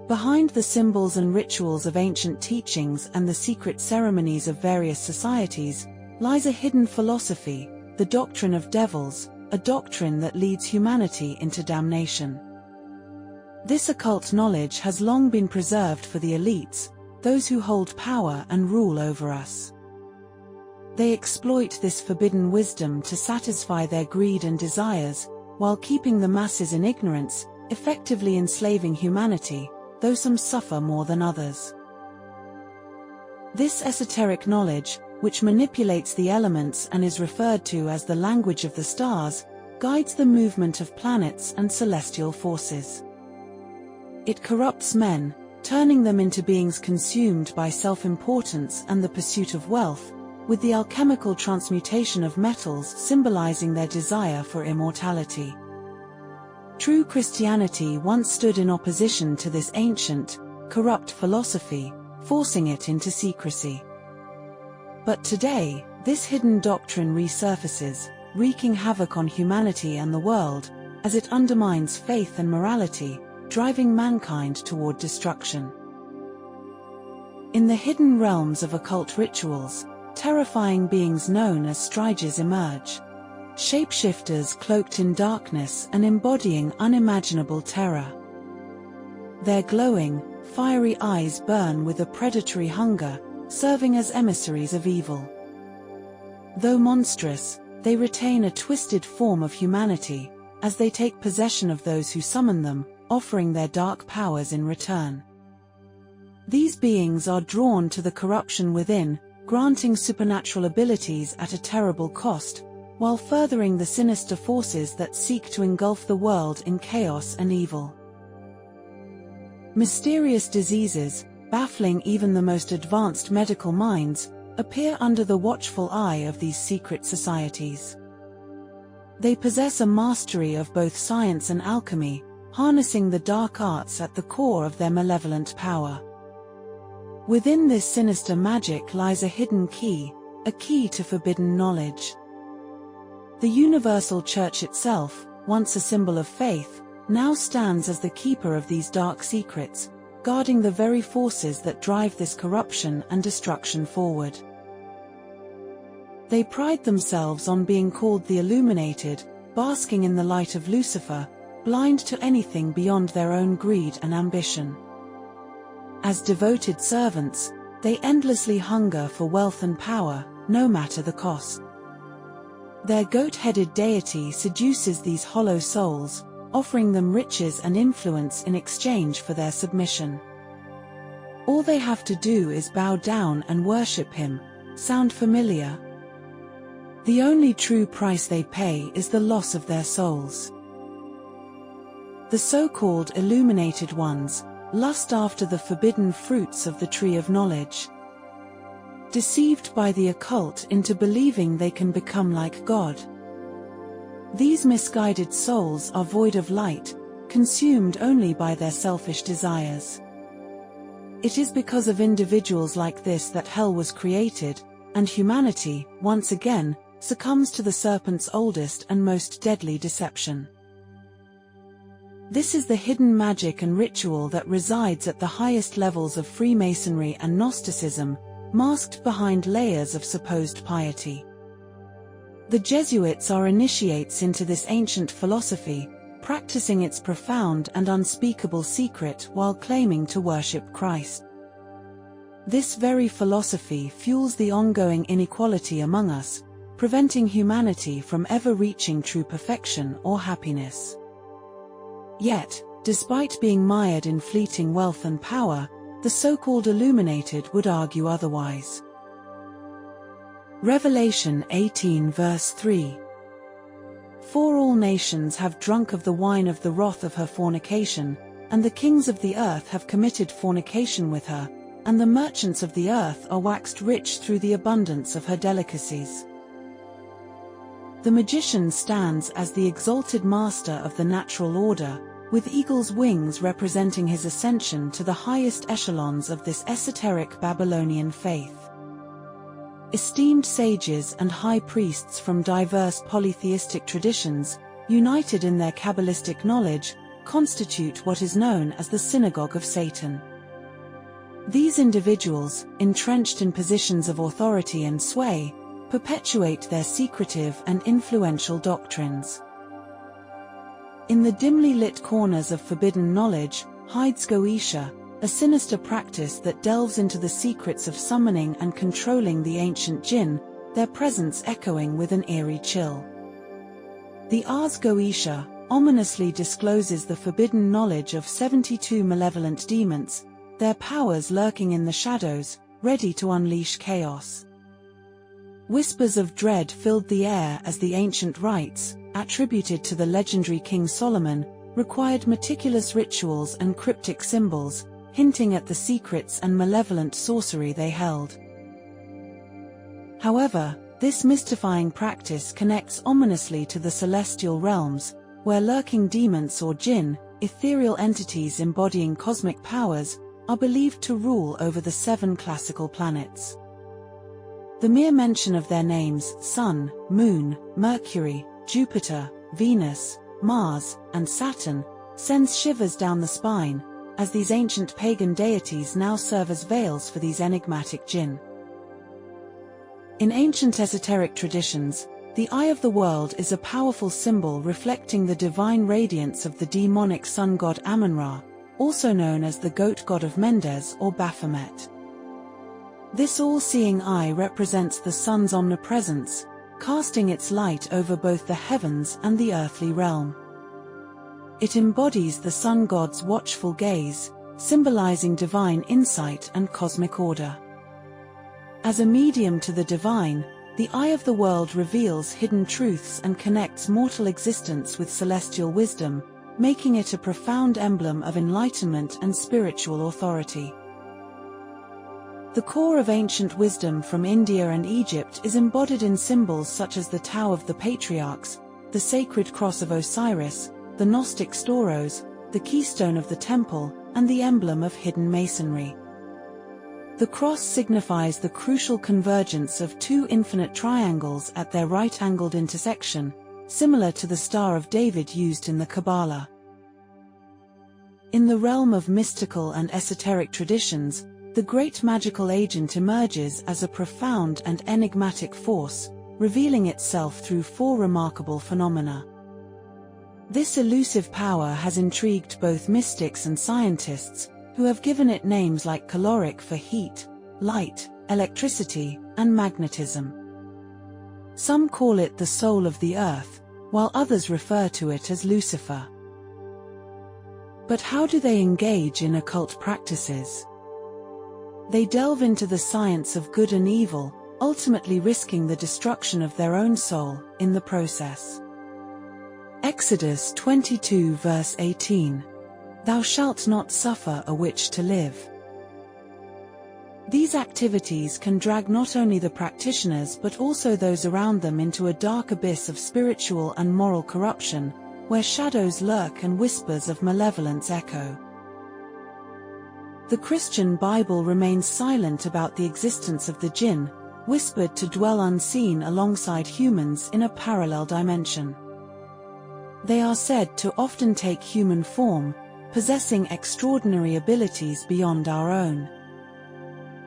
Behind the symbols and rituals of ancient teachings and the secret ceremonies of various societies, lies a hidden philosophy, the doctrine of devils, a doctrine that leads humanity into damnation. This occult knowledge has long been preserved for the elites, those who hold power and rule over us. They exploit this forbidden wisdom to satisfy their greed and desires, while keeping the masses in ignorance, effectively enslaving humanity, though some suffer more than others. This esoteric knowledge, which manipulates the elements and is referred to as the language of the stars, guides the movement of planets and celestial forces. It corrupts men, turning them into beings consumed by self-importance and the pursuit of wealth, with the alchemical transmutation of metals symbolizing their desire for immortality. True Christianity once stood in opposition to this ancient, corrupt philosophy, forcing it into secrecy. But today, this hidden doctrine resurfaces, wreaking havoc on humanity and the world, as it undermines faith and morality, driving mankind toward destruction. In the hidden realms of occult rituals, terrifying beings known as striges emerge. Shapeshifters cloaked in darkness and embodying unimaginable terror. Their glowing, fiery eyes burn with a predatory hunger, serving as emissaries of evil. Though monstrous, they retain a twisted form of humanity, as they take possession of those who summon them, offering their dark powers in return. These beings are drawn to the corruption within, granting supernatural abilities at a terrible cost, while furthering the sinister forces that seek to engulf the world in chaos and evil. Mysterious diseases, baffling even the most advanced medical minds, appear under the watchful eye of these secret societies. They possess a mastery of both science and alchemy, harnessing the dark arts at the core of their malevolent power. Within this sinister magic lies a hidden key, a key to forbidden knowledge. The universal church itself, once a symbol of faith, now stands as the keeper of these dark secrets, guarding the very forces that drive this corruption and destruction forward. They pride themselves on being called the illuminated, basking in the light of Lucifer, blind to anything beyond their own greed and ambition. As devoted servants, they endlessly hunger for wealth and power, no matter the cost. Their goat-headed deity seduces these hollow souls, offering them riches and influence in exchange for their submission. All they have to do is bow down and worship him. Sound familiar? The only true price they pay is the loss of their souls. The so-called illuminated ones lust after the forbidden fruits of the tree of knowledge. Deceived by the occult into believing they can become like God. These misguided souls are void of light, consumed only by their selfish desires. It is because of individuals like this that hell was created, and humanity, once again, succumbs to the serpent's oldest and most deadly deception. This is the hidden magic and ritual that resides at the highest levels of Freemasonry and Gnosticism, masked behind layers of supposed piety. The Jesuits are initiates into this ancient philosophy, practicing its profound and unspeakable secret while claiming to worship Christ. This very philosophy fuels the ongoing inequality among us, preventing humanity from ever reaching true perfection or happiness. Yet, despite being mired in fleeting wealth and power, the so-called illuminated would argue otherwise. Revelation 18 verse 3. For all nations have drunk of the wine of the wrath of her fornication, and the kings of the earth have committed fornication with her, and the merchants of the earth are waxed rich through the abundance of her delicacies. The magician stands as the exalted master of the natural order, with eagle's wings representing his ascension to the highest echelons of this esoteric Babylonian faith. Esteemed sages and high priests from diverse polytheistic traditions, united in their Kabbalistic knowledge, constitute what is known as the synagogue of Satan. These individuals, entrenched in positions of authority and sway, perpetuate their secretive and influential doctrines. In the dimly lit corners of forbidden knowledge hides Goetia, a sinister practice that delves into the secrets of summoning and controlling the ancient Jinn, their presence echoing with an eerie chill. The Ars Goetia ominously discloses the forbidden knowledge of 72 malevolent demons, their powers lurking in the shadows, ready to unleash chaos. Whispers of dread filled the air as the ancient rites, attributed to the legendary King Solomon, required meticulous rituals and cryptic symbols, hinting at the secrets and malevolent sorcery they held. However, this mystifying practice connects ominously to the celestial realms, where lurking demons or Jinn, ethereal entities embodying cosmic powers, are believed to rule over the 7 classical planets. The mere mention of their names, Sun, Moon, Mercury, Jupiter, Venus, Mars, and Saturn, sends shivers down the spine, as these ancient pagan deities now serve as veils for these enigmatic Jinn. In ancient esoteric traditions, the Eye of the World is a powerful symbol reflecting the divine radiance of the demonic sun god Amun-Ra, also known as the goat god of Mendes or Baphomet. This all-seeing eye represents the sun's omnipresence, casting its light over both the heavens and the earthly realm. It embodies the sun god's watchful gaze, symbolizing divine insight and cosmic order. As a medium to the divine, the Eye of the World reveals hidden truths and connects mortal existence with celestial wisdom, making it a profound emblem of enlightenment and spiritual authority. The core of ancient wisdom from India and Egypt is embodied in symbols such as the Tao of the Patriarchs, the sacred cross of Osiris, the Gnostic storos, the keystone of the temple, and the emblem of hidden masonry. The cross signifies the crucial convergence of 2 infinite triangles at their right-angled intersection, similar to the Star of David used in the Kabbalah. In the realm of mystical and esoteric traditions, the great magical agent emerges as a profound and enigmatic force, revealing itself through 4 remarkable phenomena. This elusive power has intrigued both mystics and scientists, who have given it names like caloric for heat, light, electricity, and magnetism. Some call it the soul of the earth, while others refer to it as Lucifer. But how do they engage in occult practices? They delve into the science of good and evil, ultimately risking the destruction of their own soul in the process. Exodus 22 verse 18. Thou shalt not suffer a witch to live. These activities can drag not only the practitioners but also those around them into a dark abyss of spiritual and moral corruption, where shadows lurk and whispers of malevolence echo. The Christian Bible remains silent about the existence of the Jinn, whispered to dwell unseen alongside humans in a parallel dimension. They are said to often take human form, possessing extraordinary abilities beyond our own.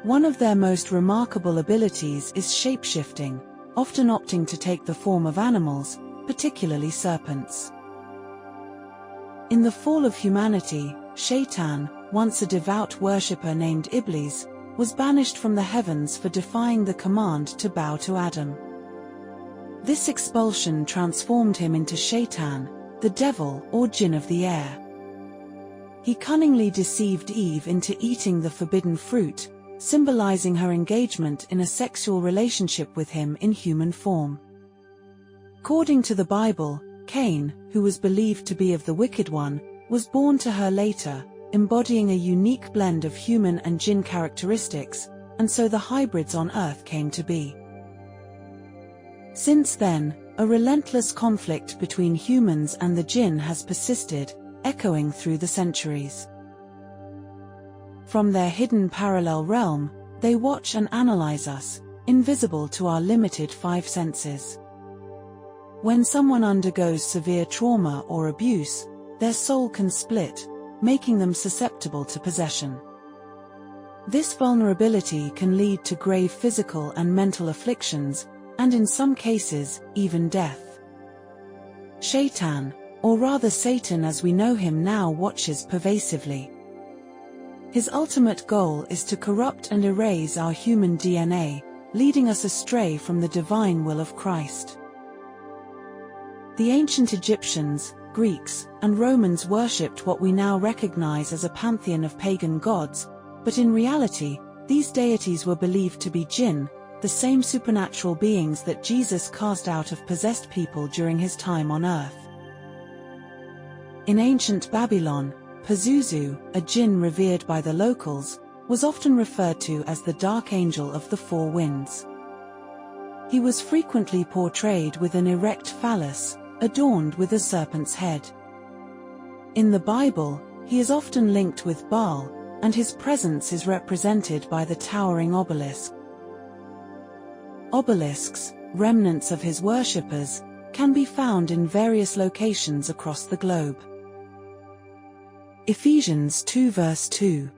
One of their most remarkable abilities is shapeshifting, often opting to take the form of animals, particularly serpents. In the fall of humanity, Shaitan, once a devout worshipper named Iblis, was banished from the heavens for defying the command to bow to Adam. This expulsion transformed him into Shaitan, the devil or Jinn of the air. He cunningly deceived Eve into eating the forbidden fruit, symbolizing her engagement in a sexual relationship with him in human form. According to the Bible, Cain, who was believed to be of the wicked one, was born to her later, embodying a unique blend of human and Jinn characteristics, and so the hybrids on Earth came to be. Since then, a relentless conflict between humans and the Jinn has persisted, echoing through the centuries. From their hidden parallel realm, they watch and analyze us, invisible to our limited 5 senses. When someone undergoes severe trauma or abuse, their soul can split, making them susceptible to possession. This vulnerability can lead to grave physical and mental afflictions, and in some cases, even death. Shaitan, or rather Satan as we know him now, watches pervasively. His ultimate goal is to corrupt and erase our human DNA, leading us astray from the divine will of Christ. The ancient Egyptians, Greeks, and Romans worshipped what we now recognize as a pantheon of pagan gods, but in reality, these deities were believed to be Jinn, the same supernatural beings that Jesus cast out of possessed people during his time on earth. In ancient Babylon, Pazuzu, a Jinn revered by the locals, was often referred to as the Dark Angel of the Four Winds. He was frequently portrayed with an erect phallus, adorned with a serpent's head. In the Bible, he is often linked with Baal, and his presence is represented by the towering obelisk. Obelisks, remnants of his worshippers, can be found in various locations across the globe. Ephesians 2 verse 2.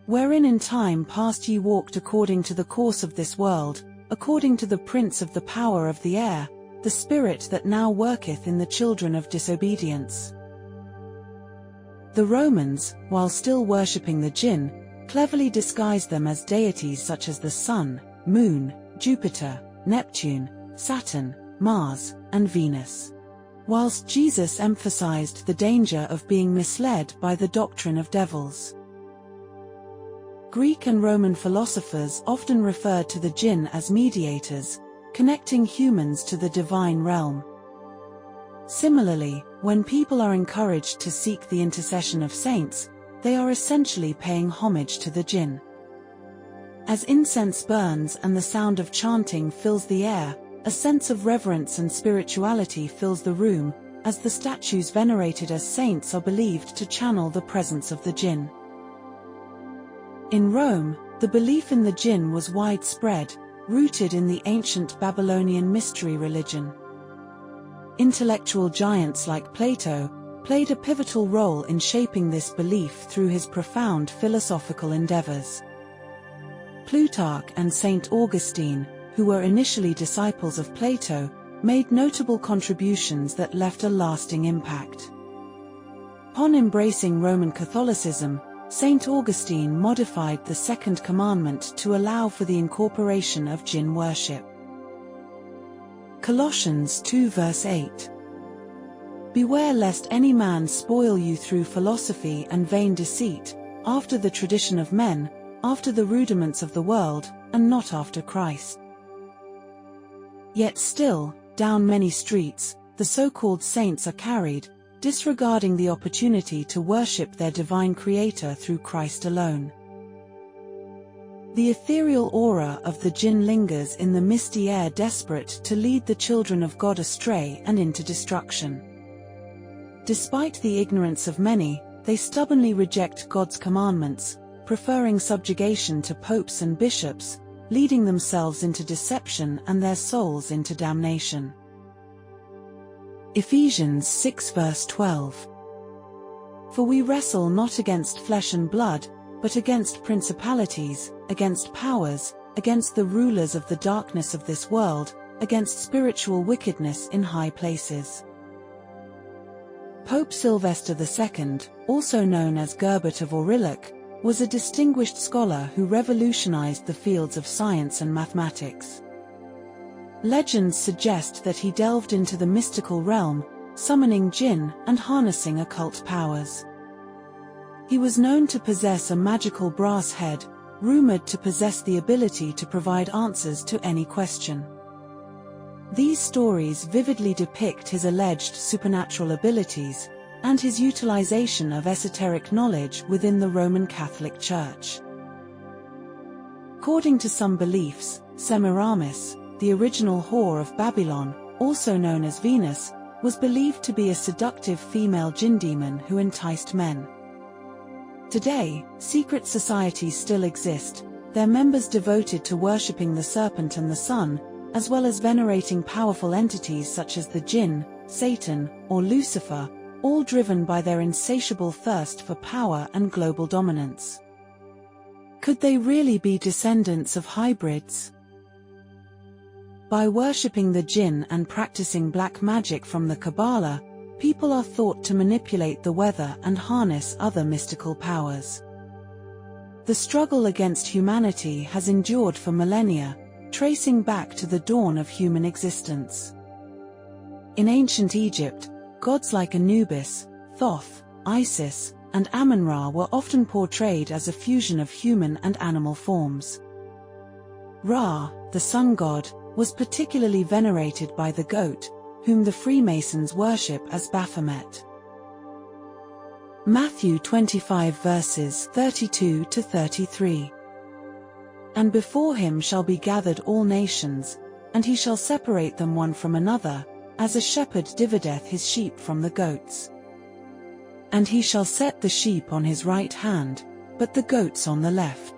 Wherein in time past ye walked according to the course of this world, according to the prince of the power of the air, the spirit that now worketh in the children of disobedience. The Romans, while still worshipping the Jinn, cleverly disguised them as deities such as the Sun, Moon, Jupiter, Neptune, Saturn, Mars, and Venus. Whilst Jesus emphasized the danger of being misled by the doctrine of devils. Greek and Roman philosophers often referred to the Jinn as mediators, connecting humans to the divine realm. Similarly, when people are encouraged to seek the intercession of saints, they are essentially paying homage to the Jinn. As incense burns and the sound of chanting fills the air, a sense of reverence and spirituality fills the room, as the statues venerated as saints are believed to channel the presence of the Jinn. In Rome, the belief in the Jinn was widespread, rooted in the ancient Babylonian mystery religion. Intellectual giants like Plato played a pivotal role in shaping this belief through his profound philosophical endeavors. Plutarch and Saint Augustine, who were initially disciples of Plato, made notable contributions that left a lasting impact. Upon embracing Roman Catholicism, Saint Augustine modified the Second Commandment to allow for the incorporation of Jinn worship. Colossians 2 verse 8. Beware lest any man spoil you through philosophy and vain deceit, after the tradition of men, after the rudiments of the world, and not after Christ. Yet still, down many streets, the so-called saints are carried, disregarding the opportunity to worship their divine Creator through Christ alone. The ethereal aura of the Jinn lingers in the misty air, desperate to lead the children of God astray and into destruction. Despite the ignorance of many, they stubbornly reject God's commandments, preferring subjugation to popes and bishops, leading themselves into deception and their souls into damnation. Ephesians 6 verse 12. For we wrestle not against flesh and blood, but against principalities, against powers, against the rulers of the darkness of this world, against spiritual wickedness in high places. Pope Sylvester II, also known as Gerbert of Aurillac, was a distinguished scholar who revolutionized the fields of science and mathematics. Legends suggest that he delved into the mystical realm, summoning Jinn and harnessing occult powers. He was known to possess a magical brass head, rumored to possess the ability to provide answers to any question. These stories vividly depict his alleged supernatural abilities, and his utilization of esoteric knowledge within the Roman Catholic Church. According to some beliefs, Semiramis, the original whore of Babylon, also known as Venus, was believed to be a seductive female jinn demon who enticed men. Today, secret societies still exist, their members devoted to worshipping the serpent and the sun, as well as venerating powerful entities such as the Jinn, Satan, or Lucifer, all driven by their insatiable thirst for power and global dominance. Could they really be descendants of hybrids? By worshipping the Jinn and practicing black magic from the Kabbalah, people are thought to manipulate the weather and harness other mystical powers. The struggle against humanity has endured for millennia, tracing back to the dawn of human existence. In ancient Egypt, gods like Anubis, Thoth, Isis, and Amun-Ra were often portrayed as a fusion of human and animal forms. Ra, the sun god, was particularly venerated by the goat, whom the Freemasons worship as Baphomet. Matthew 25 verses 32 to 33. And before him shall be gathered all nations, and he shall separate them one from another, as a shepherd divideth his sheep from the goats. And he shall set the sheep on his right hand, but the goats on the left.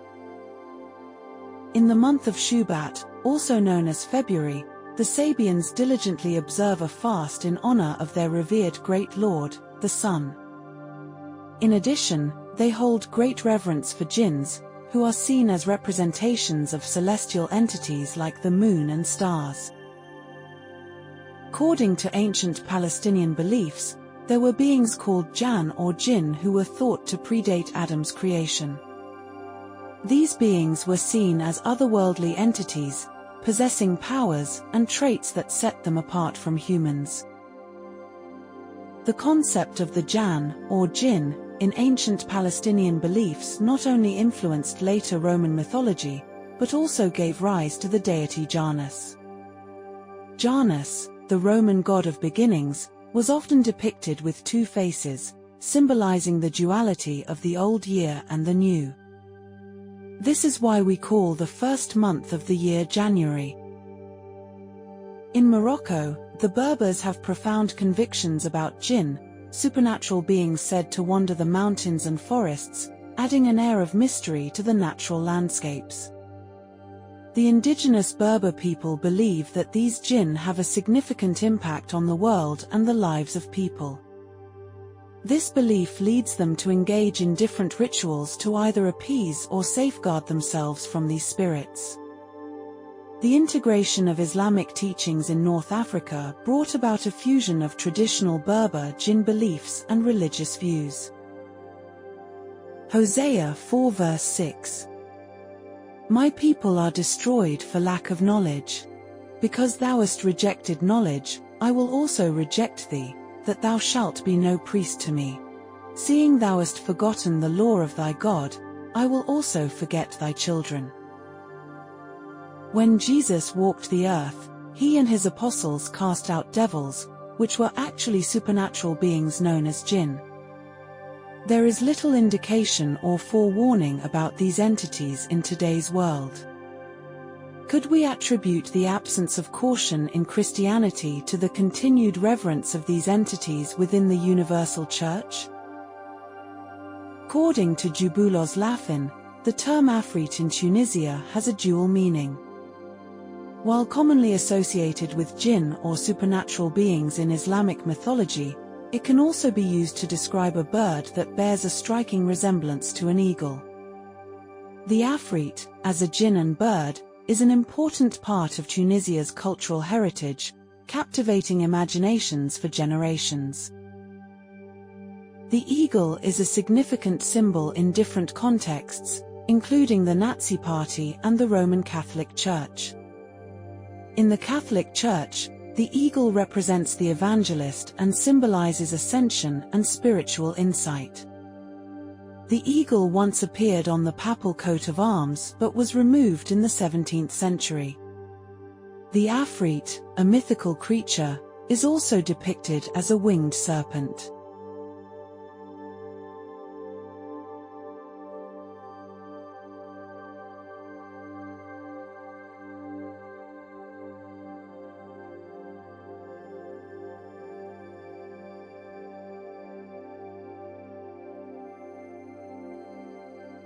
In the month of Shubat, also known as February, the Sabians diligently observe a fast in honor of their revered great lord, the sun. In addition, they hold great reverence for jinns, who are seen as representations of celestial entities like the moon and stars. According to ancient Palestinian beliefs, there were beings called Jann or Jinn who were thought to predate Adam's creation. These beings were seen as otherworldly entities, possessing powers and traits that set them apart from humans. The concept of the Jann, or Jinn, in ancient Palestinian beliefs not only influenced later Roman mythology, but also gave rise to the deity Janus. Janus, the Roman god of beginnings, was often depicted with two faces, symbolizing the duality of the old year and the new. This is why we call the first month of the year January. In Morocco, the Berbers have profound convictions about jinn, supernatural beings said to wander the mountains and forests, adding an air of mystery to the natural landscapes. The indigenous Berber people believe that these jinn have a significant impact on the world and the lives of people. This belief leads them to engage in different rituals to either appease or safeguard themselves from these spirits. The integration of Islamic teachings in North Africa brought about a fusion of traditional Berber jinn beliefs and religious views. Hosea 4 verse 6. My people are destroyed for lack of knowledge. Because thou hast rejected knowledge, I will also reject thee, that thou shalt be no priest to me. Seeing thou hast forgotten the law of thy God, I will also forget thy children. When Jesus walked the earth, he and his apostles cast out devils, which were actually supernatural beings known as jinn. There is little indication or forewarning about these entities in today's world. Could we attribute the absence of caution in Christianity to the continued reverence of these entities within the universal church? According to Jubulos Lafin, the term Afrit in Tunisia has a dual meaning. While commonly associated with jinn or supernatural beings in Islamic mythology, it can also be used to describe a bird that bears a striking resemblance to an eagle. The Afrit, as a jinn and bird, is an important part of Tunisia's cultural heritage, captivating imaginations for generations. The eagle is a significant symbol in different contexts, including the Nazi Party and the Roman Catholic Church. In the Catholic Church, the eagle represents the evangelist and symbolizes ascension and spiritual insight. The eagle once appeared on the papal coat of arms but was removed in the 17th century. The Afrit, a mythical creature, is also depicted as a winged serpent.